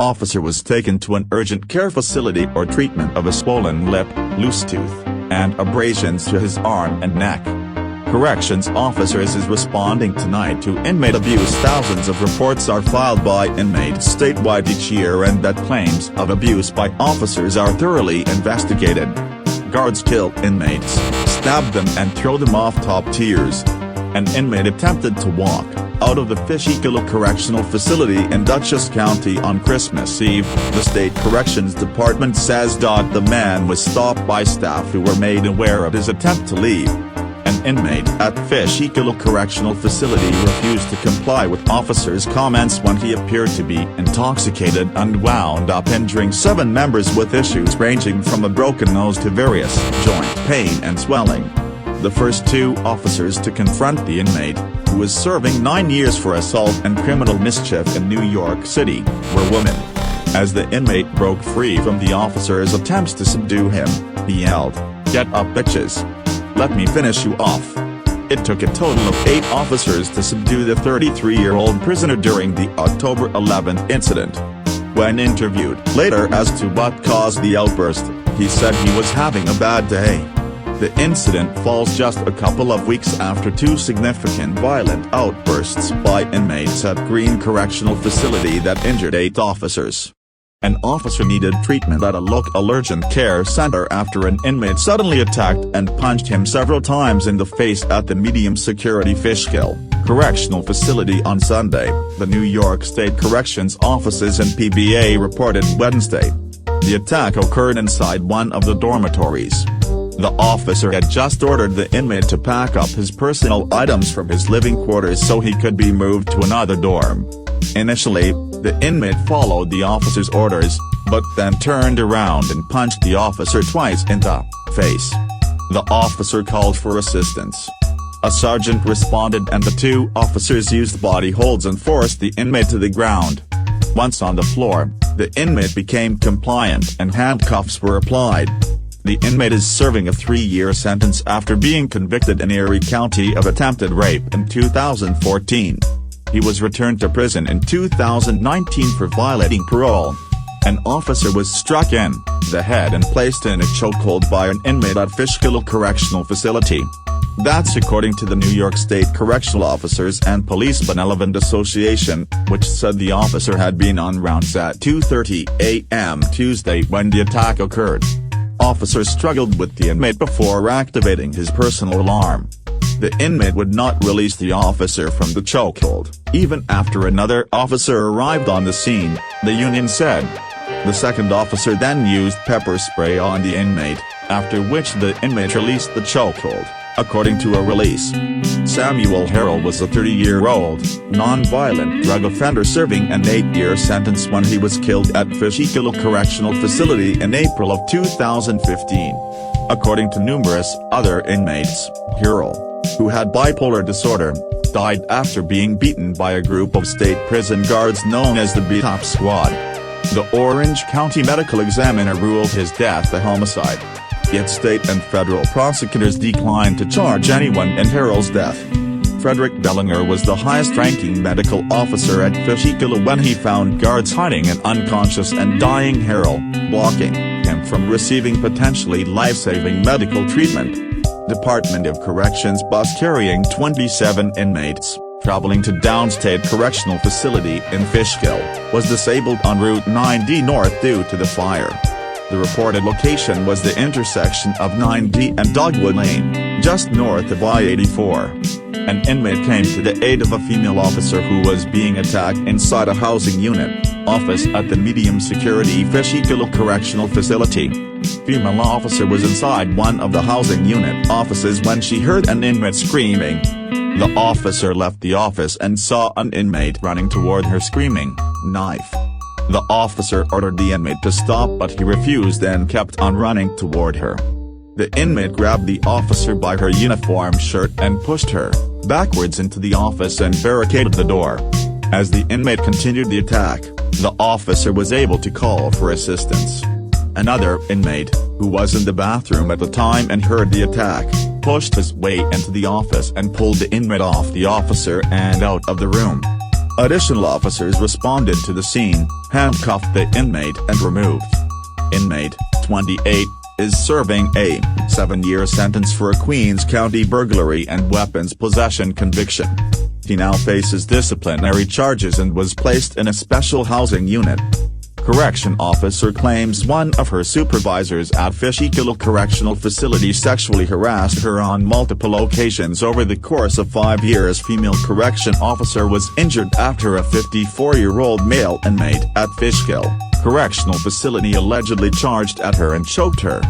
officer was taken to an urgent care facility for treatment of a swollen lip, loose tooth, and abrasions to his arm and neck. Corrections officers is responding tonight to inmate abuse. Thousands of reports are filed by inmates statewide each year, and that claims of abuse by officers are thoroughly investigated. Guards kill inmates, stab them and throw them off top tiers. An inmate attempted to walk out of the Fishkill Correctional Facility in Dutchess County on Christmas Eve, the State Corrections Department says. The man was stopped by staff who were made aware of his attempt to leave. An inmate at Fishkill Correctional Facility refused to comply with officers' comments when he appeared to be intoxicated and wound up injuring 7 members with issues ranging from a broken nose to various joint pain and swelling. The first 2 officers to confront the inmate, who was serving 9 years for assault and criminal mischief in New York City, were women. As the inmate broke free from the officers' attempts to subdue him, he yelled, "Get up, bitches. Let me finish you off." It took a total of 8 officers to subdue the 33-year-old prisoner during the October 11 incident. When interviewed later as to what caused the outburst, he said he was having a bad day. The incident falls just a couple of weeks after 2 significant violent outbursts by inmates at Green Correctional Facility that injured 8 officers. An officer needed treatment at a local urgent care center after an inmate suddenly attacked and punched him several times in the face at the medium-security Fishkill Correctional Facility on Sunday, the New York State Corrections Offices and PBA reported Wednesday. The attack occurred inside one of the dormitories. The officer had just ordered the inmate to pack up his personal items from his living quarters so he could be moved to another dorm. Initially, the inmate followed the officer's orders, but then turned around and punched the officer twice in the face. The officer called for assistance. A sergeant responded and the 2 officers used body holds and forced the inmate to the ground. Once on the floor, the inmate became compliant and handcuffs were applied. The inmate is serving a 3-year sentence after being convicted in Erie County of attempted rape in 2014. He was returned to prison in 2019 for violating parole. An officer was struck in the head and placed in a chokehold by an inmate at Fishkill Correctional Facility. That's according to the New York State Correctional Officers and Police Benevolent Association, which said the officer had been on rounds at 2:30 a.m. Tuesday when the attack occurred. Officers struggled with the inmate before activating his personal alarm. The inmate would not release the officer from the chokehold, even after another officer arrived on the scene, the union said. The second officer then used pepper spray on the inmate, after which the inmate released the chokehold, according to a release. Samuel Harrell was a 30-year-old, non-violent drug offender serving an 8-year sentence when he was killed at Fishkill Correctional Facility in April of 2015. According to numerous other inmates, Harrell, who had bipolar disorder, died after being beaten by a group of state prison guards known as the Beat-Up Squad. The Orange County medical examiner ruled his death a homicide. Yet state and federal prosecutors declined to charge anyone in Harrell's death. Frederick Bellinger was the highest-ranking medical officer at Fishkill when he found guards hiding an unconscious and dying Harrell, blocking him from receiving potentially life-saving medical treatment. Department of Corrections bus carrying 27 inmates, traveling to Downstate Correctional Facility in Fishkill, was disabled en route 9D North due to the fire. The reported location was the intersection of 9D and Dogwood Lane, just north of I-84. An inmate came to the aid of a female officer who was being attacked inside a housing unit office at the medium-security Fishkill Correctional Facility. Female officer was inside one of the housing unit offices when she heard an inmate screaming. The officer left the office and saw an inmate running toward her screaming, "Knife." The officer ordered the inmate to stop but he refused and kept on running toward her. The inmate grabbed the officer by her uniform shirt and pushed her backwards into the office and barricaded the door. As the inmate continued the attack, the officer was able to call for assistance. Another inmate, who was in the bathroom at the time and heard the attack, pushed his way into the office and pulled the inmate off the officer and out of the room. Additional officers responded to the scene, handcuffed the inmate and removed. Inmate, 28, is serving a 7-year sentence for a Queens County burglary and weapons possession conviction. He now faces disciplinary charges and was placed in a special housing unit. Correction officer claims one of her supervisors at Fishkill Correctional Facility sexually harassed her on multiple occasions over the course of 5 years. Female correction officer was injured after a 54-year-old male inmate at Fishkill Correctional Facility allegedly charged at her and choked her.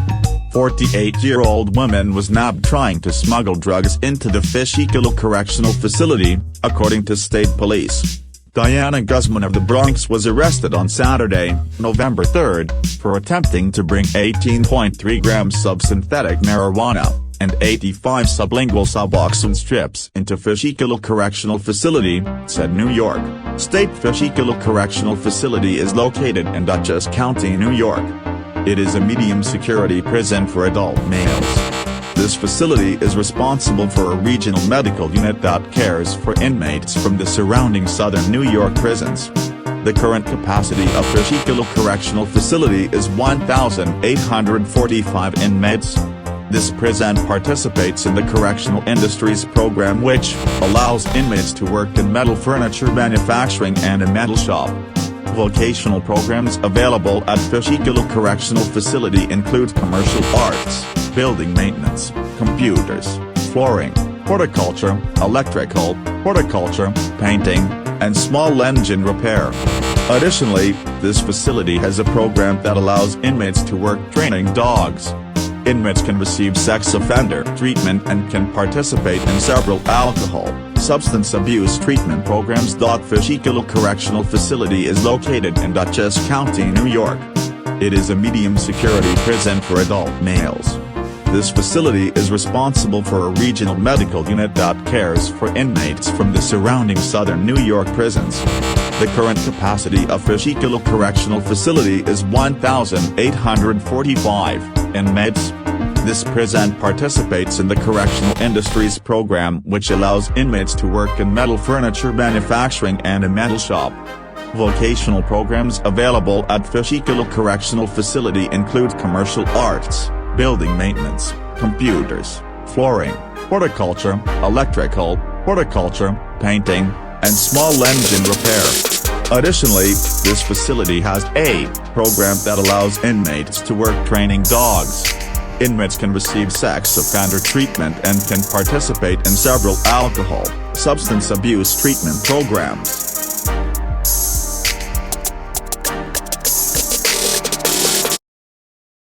48-year-old woman was nabbed trying to smuggle drugs into the Fishkill Correctional Facility, according to state police. Diana Guzman of the Bronx was arrested on Saturday, November 3, for attempting to bring 18.3 grams of synthetic marijuana and 85 sublingual Suboxone strips into Fishkill Correctional Facility, said New York State. Fishkill Correctional Facility is located in Dutchess County, New York. It is a medium-security prison for adult males. This facility is responsible for a regional medical unit that cares for inmates from the surrounding southern New York prisons. The current capacity of Fishkill Correctional Facility is 1,845 inmates. This prison participates in the Correctional Industries Program, which allows inmates to work in metal furniture manufacturing and a metal shop. Vocational programs available at Fishkill Correctional Facility include commercial arts, building maintenance, computers, flooring, horticulture, electrical, horticulture, painting, and small engine repair. Additionally, this facility has a program that allows inmates to work training dogs. Inmates can receive sex offender treatment and can participate in several alcohol, substance abuse treatment programs. Fishkill Correctional Facility is located in Dutchess County, New York. It is a medium-security prison for adult males. This facility is responsible for a regional medical unit that cares for inmates from the surrounding southern New York prisons. The current capacity of Fishkill Correctional Facility is 1,845 inmates. This prison participates in the Correctional Industries Program, which allows inmates to work in metal furniture manufacturing and a metal shop. Vocational programs available at Fishkill Correctional Facility include commercial arts, building maintenance, computers, flooring, horticulture, electrical, horticulture, painting, and small engine repair. Additionally, this facility has a program that allows inmates to work training dogs. Inmates can receive sex offender treatment and can participate in several alcohol, substance abuse treatment programs.